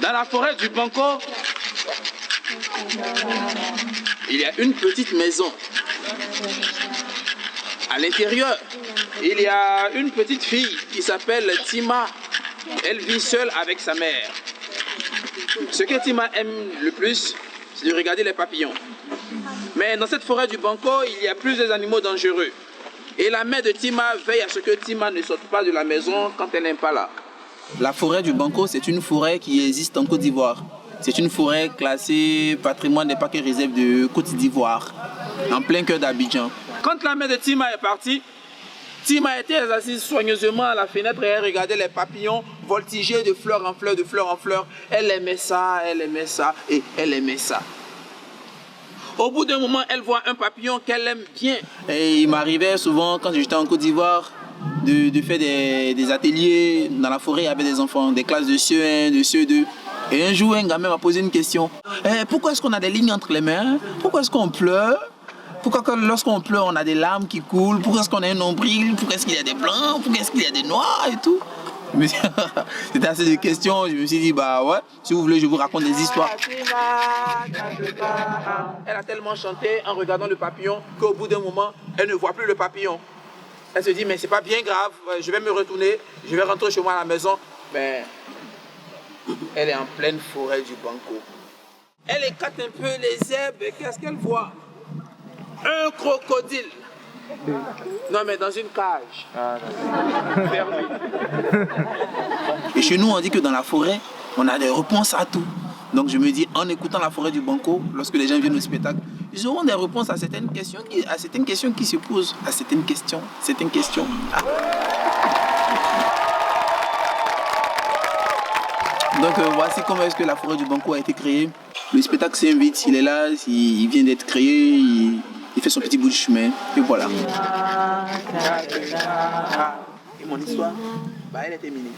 Dans la forêt du Banco, il y a une petite maison. À l'intérieur, il y a une petite fille qui s'appelle Tima. Elle vit seule avec sa mère. Ce que Tima aime le plus, c'est de regarder les papillons. Mais dans cette forêt du Banco, il y a plusieurs animaux dangereux. Et la mère de Tima veille à ce que Tima ne sorte pas de la maison quand elle n'est pas là. La forêt du Banco, c'est une forêt qui existe en Côte d'Ivoire. C'est une forêt classée patrimoine des parcs et réserves de Côte d'Ivoire, en plein cœur d'Abidjan. Quand la mère de Tima est partie, Tima était assise soigneusement à la fenêtre et elle regardait les papillons voltiger de fleur en fleur, de fleur en fleur. Elle aimait ça et elle aimait ça. Au bout d'un moment, elle voit un papillon qu'elle aime bien. Et il m'arrivait souvent, quand j'étais en Côte d'Ivoire, de faire des ateliers dans la forêt avec des enfants, des classes de CE1, de CE2. Et un jour, un gamin m'a posé une question. Pourquoi est-ce qu'on a des lignes entre les mains? Pourquoi est-ce qu'on pleure? Pourquoi lorsqu'on pleure, on a des larmes qui coulent? Pourquoi est-ce qu'on a un nombril? Pourquoi est-ce qu'il y a des blancs? Pourquoi est-ce qu'il y a des noirs et tout? C'était assez de questions. Je me suis dit, bah ouais, si vous voulez, je vous raconte des histoires. Elle a tellement chanté en regardant le papillon qu'au bout d'un moment, elle ne voit plus le papillon. Elle se dit, mais c'est pas bien grave, je vais me retourner, je vais rentrer chez moi à la maison. Mais elle est en pleine forêt du Banco. Elle écarte un peu les herbes et qu'est-ce qu'elle voit? Un crocodile. Non, mais dans une cage. Fermée. Et chez nous, on dit que dans la forêt, on a des réponses à tout. Donc je me dis, en écoutant la forêt du Banco, lorsque les gens viennent au spectacle, ils auront des réponses à certaines questions qui se posent. À certaines questions. Ah. Donc voici comment est-ce que la forêt du Banco a été créée. Le spectacle s'invite, il est là, il vient d'être créé, il fait son petit bout de chemin, et voilà. Et mon histoire, elle est terminée.